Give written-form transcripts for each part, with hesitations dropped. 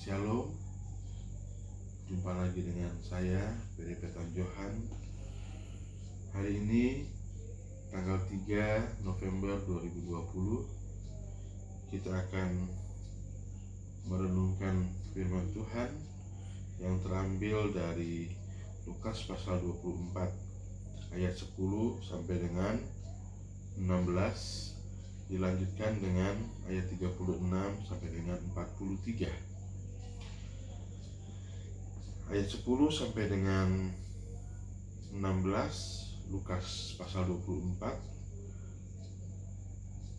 Shalom, jumpa lagi dengan saya, Perepetan Johan. Hari ini, tanggal 3 November 2020, kita akan merenungkan firman Tuhan yang terambil dari Lukas pasal 24, ayat 10 sampai dengan 16, dilanjutkan dengan ayat 36 sampai dengan 43. Ayat 10 sampai dengan 16 Lukas pasal 24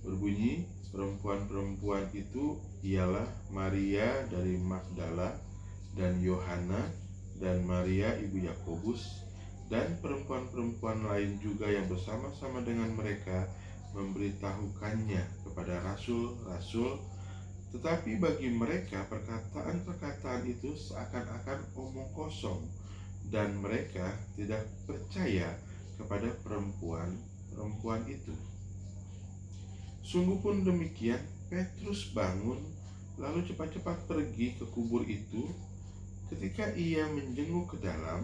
berbunyi, perempuan-perempuan itu ialah Maria dari Magdala dan Yohana dan Maria ibu Yakobus dan perempuan-perempuan lain juga yang bersama-sama dengan mereka memberitahukannya kepada rasul-rasul. Tetapi bagi mereka perkataan-perkataan itu seakan-akan omong kosong, dan mereka tidak percaya kepada perempuan-perempuan itu. Sungguh pun demikian, Petrus bangun lalu cepat-cepat pergi ke kubur itu. Ketika ia menjenguk ke dalam,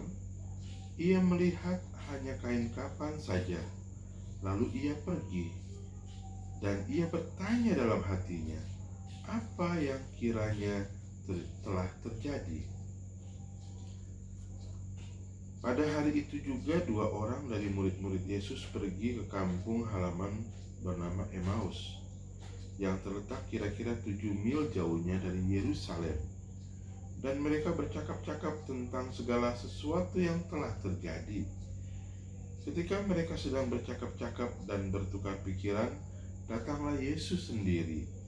ia melihat hanya kain kafan saja. Lalu ia pergi, dan ia bertanya dalam hatinya, apa yang kiranya telah terjadi. Pada hari itu juga 2 orang dari murid-murid Yesus pergi ke kampung halaman bernama Emmaus, yang terletak kira-kira 7 mil jauhnya dari Yerusalem. Dan mereka bercakap-cakap tentang segala sesuatu yang telah terjadi. Ketika mereka sedang bercakap-cakap dan bertukar pikiran, datanglah Yesus sendiri,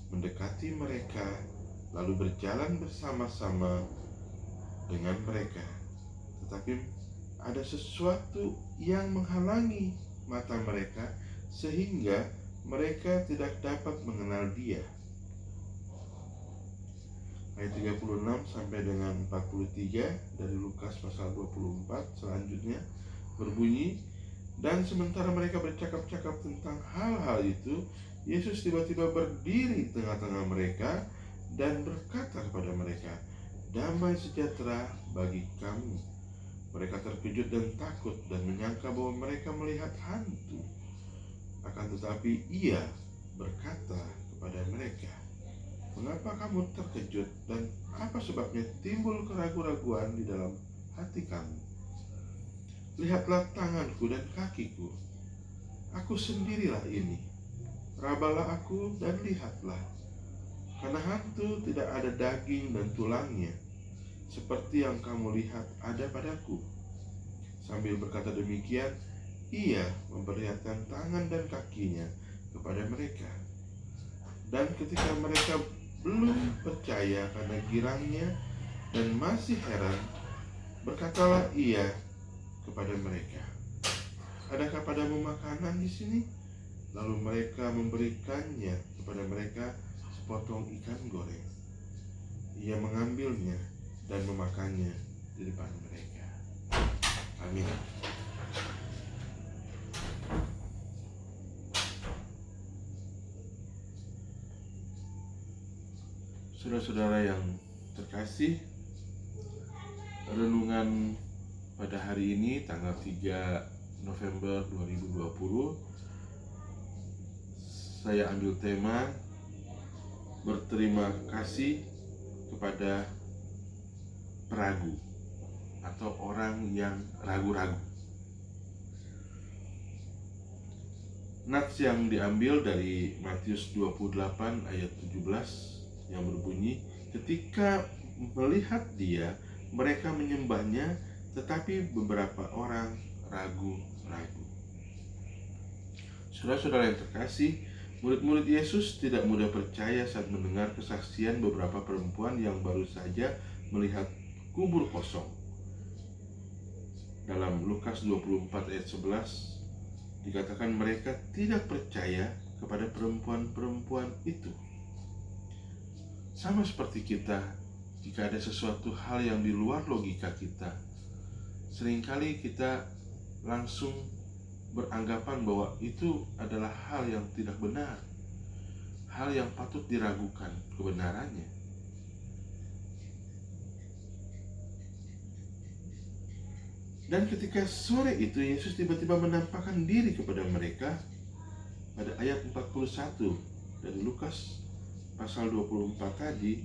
mendekati mereka, lalu berjalan bersama-sama dengan mereka. Tetapi ada sesuatu yang menghalangi mata mereka, sehingga mereka tidak dapat mengenal Dia. Ayat 36 sampai dengan 43 dari Lukas pasal 24 selanjutnya berbunyi, dan sementara mereka bercakap-cakap tentang hal-hal itu, Yesus tiba-tiba berdiri tengah-tengah mereka dan berkata kepada mereka, damai sejahtera bagi kamu. Mereka terkejut dan takut dan menyangka bahwa mereka melihat hantu. Akan tetapi ia berkata kepada mereka, mengapa kamu terkejut dan apa sebabnya timbul keraguan-raguan di dalam hati kamu? Lihatlah tanganku dan kakiku, aku sendirilah ini. Rabalah aku dan lihatlah, karena hantu tidak ada daging dan tulangnya, seperti yang kamu lihat ada padaku. Sambil berkata demikian, ia memperlihatkan tangan dan kakinya kepada mereka. Dan ketika mereka belum percaya karena girangnya dan masih heran, berkatalah ia kepada mereka, adakah padamu makanan di sini? Lalu mereka memberikannya kepada mereka sepotong ikan goreng. Ia mengambilnya dan memakannya di depan mereka. Amin. Saudara-saudara yang terkasih, renungan pada hari ini tanggal 3 November 2020, saya ambil tema berterima kasih kepada peragu atau orang yang ragu-ragu. Nats yang diambil dari Matius 28 ayat 17 yang berbunyi, ketika melihat Dia, mereka menyembahnya, tetapi beberapa orang ragu-ragu. Saudara-saudara yang terkasih, murid-murid Yesus tidak mudah percaya saat mendengar kesaksian beberapa perempuan yang baru saja melihat kubur kosong. Dalam Lukas 24 ayat 11 dikatakan mereka tidak percaya kepada perempuan-perempuan itu. Sama seperti kita, jika ada sesuatu hal yang di luar logika kita, seringkali kita langsung beranggapan bahwa itu adalah hal yang tidak benar, hal yang patut diragukan kebenarannya. Dan ketika sore itu Yesus tiba-tiba menampakkan diri kepada mereka. Pada ayat 41 dari Lukas pasal 24 tadi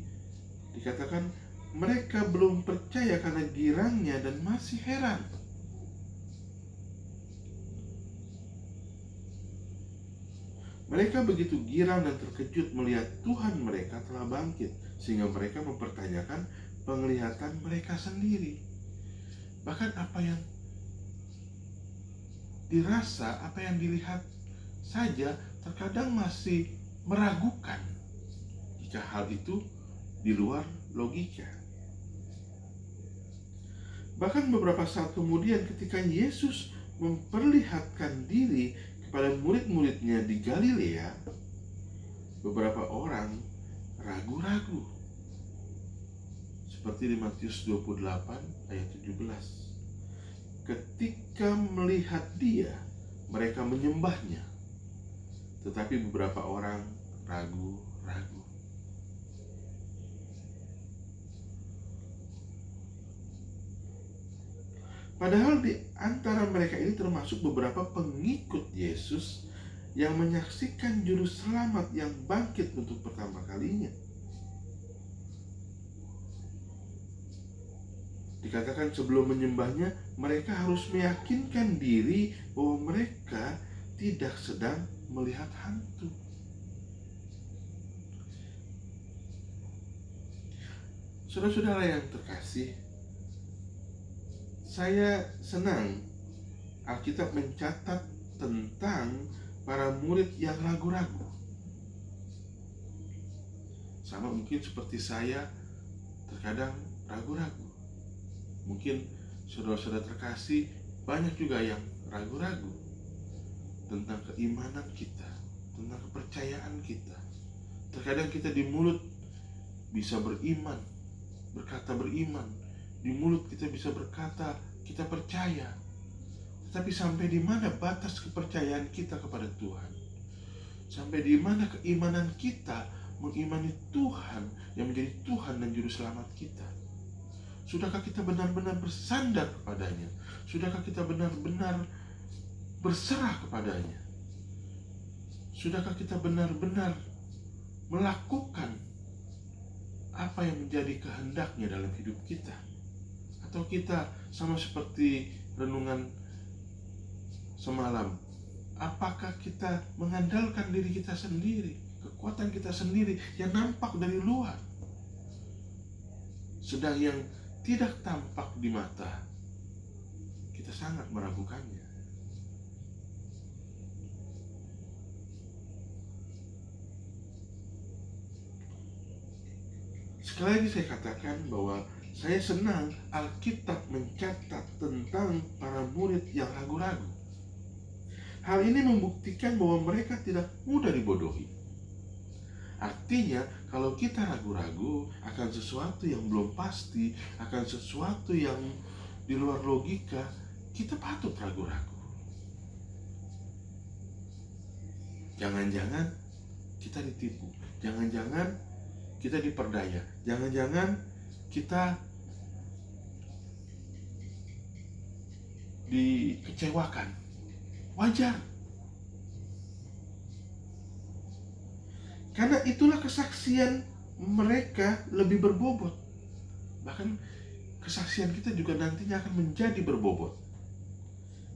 dikatakan mereka belum percaya karena girangnya dan masih heran. Mereka begitu girang dan terkejut melihat Tuhan mereka telah bangkit, sehingga mereka mempertanyakan penglihatan mereka sendiri. Bahkan apa yang dirasa, apa yang dilihat saja terkadang masih meragukan jika hal itu di luar logika. Bahkan beberapa saat kemudian ketika Yesus memperlihatkan diri kepada murid-muridnya di Galilea, beberapa orang ragu-ragu. Seperti di Matius 28 ayat 17. Ketika melihat dia, mereka menyembahnya. Tetapi beberapa orang ragu-ragu. Padahal di antara mereka ini termasuk beberapa pengikut Yesus yang menyaksikan juru selamat yang bangkit untuk pertama kalinya. Dikatakan sebelum menyembahnya, mereka harus meyakinkan diri bahwa mereka tidak sedang melihat hantu. Saudara-saudara yang terkasih, saya senang Alkitab mencatat tentang para murid yang ragu-ragu. Sama mungkin seperti saya terkadang ragu-ragu. Mungkin saudara-saudara terkasih banyak juga yang ragu-ragu tentang keimanan kita, tentang kepercayaan kita. Terkadang kita di mulut bisa beriman, berkata beriman. Di mulut kita bisa berkata kita percaya. Tetapi sampai di mana batas kepercayaan kita kepada Tuhan? Sampai di mana keimanan kita mengimani Tuhan yang menjadi Tuhan dan Juru Selamat kita? Sudahkah kita benar-benar bersandar kepadanya? Sudahkah kita benar-benar berserah kepadanya? Sudahkah kita benar-benar melakukan apa yang menjadi kehendaknya dalam hidup kita? Atau kita sama seperti renungan semalam, apakah kita mengandalkan diri kita sendiri, kekuatan kita sendiri yang nampak dari luar, sedang yang tidak tampak di mata kita sangat meragukannya? Sekali lagi saya katakan bahwa saya senang Alkitab mencatat tentang para murid yang ragu-ragu. Hal ini membuktikan bahwa mereka tidak mudah dibodohi. Artinya, kalau kita ragu-ragu akan sesuatu yang belum pasti, akan sesuatu yang di luar logika, kita patut ragu-ragu. Jangan-jangan kita ditipu, jangan-jangan kita diperdaya, jangan-jangan kita dikecewakan. Wajar. Karena itulah kesaksian mereka lebih berbobot. Bahkan kesaksian kita juga nantinya akan menjadi berbobot.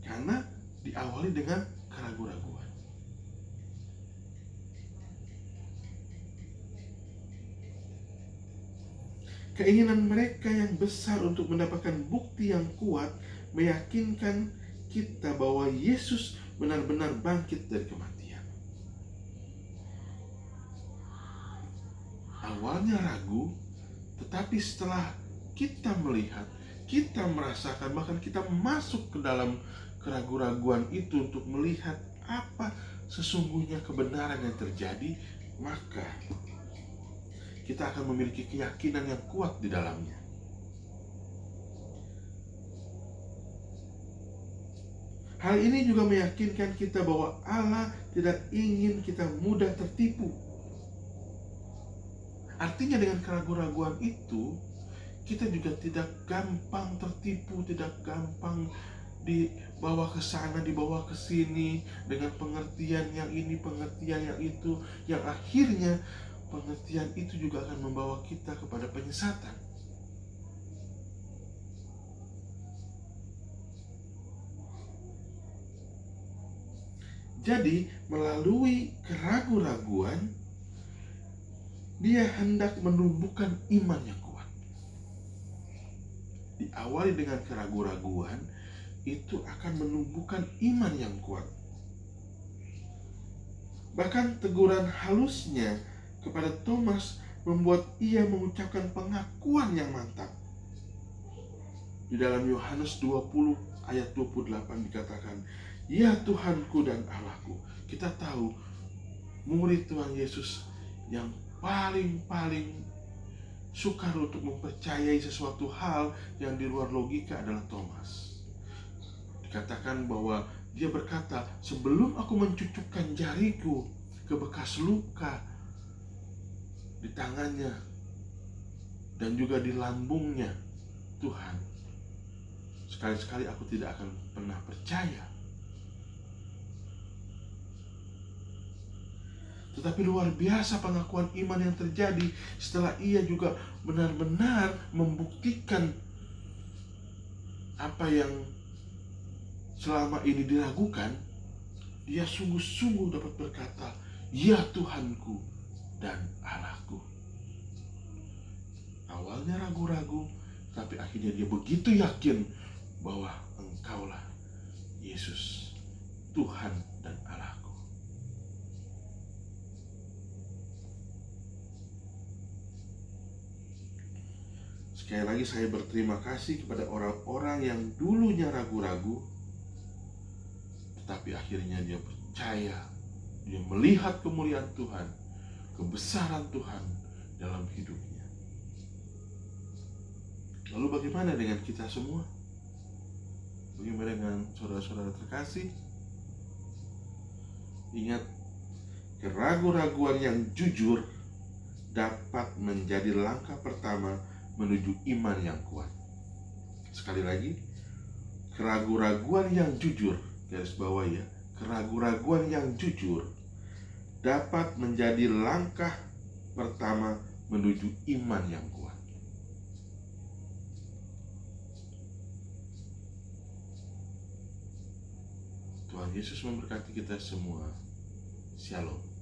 Karena diawali dengan keraguan-raguan. Keinginan mereka yang besar untuk mendapatkan bukti yang kuat meyakinkan kita bahwa Yesus benar-benar bangkit dari kematian. Awalnya ragu, tetapi setelah kita melihat, kita merasakan, bahkan kita masuk ke dalam keraguan-raguan itu untuk melihat apa sesungguhnya kebenaran yang terjadi, maka kita akan memiliki keyakinan yang kuat di dalamnya. Hal ini juga meyakinkan kita bahwa Allah tidak ingin kita mudah tertipu. Artinya dengan keraguan-raguan itu, kita juga tidak gampang tertipu, tidak gampang dibawa ke sana, dibawa ke sini dengan pengertian yang ini, pengertian yang itu, yang akhirnya pengertian itu juga akan membawa kita kepada penyesatan. Jadi melalui keraguan-raguan, dia hendak menumbuhkan iman yang kuat. Diawali dengan keraguan-raguan, itu akan menumbuhkan iman yang kuat. Bahkan teguran halusnya kepada Thomas membuat ia mengucapkan pengakuan yang mantap. Di dalam Yohanes 20 ayat 28 dikatakan, "Ya Tuhanku dan Allahku." Kita tahu murid Tuhan Yesus yang paling sukar untuk mempercayai sesuatu hal yang di luar logika adalah Thomas. Dikatakan bahwa dia berkata, "Sebelum aku mencucukkan jariku ke bekas luka di tangannya dan juga di lambungnya, Tuhan, sekali-sekali aku tidak akan pernah percaya." Tetapi luar biasa pengakuan iman yang terjadi setelah ia juga benar-benar membuktikan apa yang selama ini diragukan. Dia sungguh-sungguh dapat berkata, "Ya Tuhanku dan Allahku." Awalnya ragu-ragu, tapi akhirnya dia begitu yakin bahwa Engkaulah Yesus, Tuhan dan Allahku. Sekali lagi saya berterima kasih kepada orang-orang yang dulunya ragu-ragu, tetapi akhirnya dia percaya, dia melihat kemuliaan Tuhan, kebesaran Tuhan dalam hidupnya. Lalu bagaimana dengan kita semua? Bagaimana dengan saudara-saudara terkasih? Ingat, keraguan-raguan yang jujur dapat menjadi langkah pertama menuju iman yang kuat. Sekali lagi, keraguan-raguan yang jujur, garis bawah ya, keraguan-raguan yang jujur dapat menjadi langkah pertama menuju iman yang kuat. Tuhan Yesus memberkati kita semua. Shalom.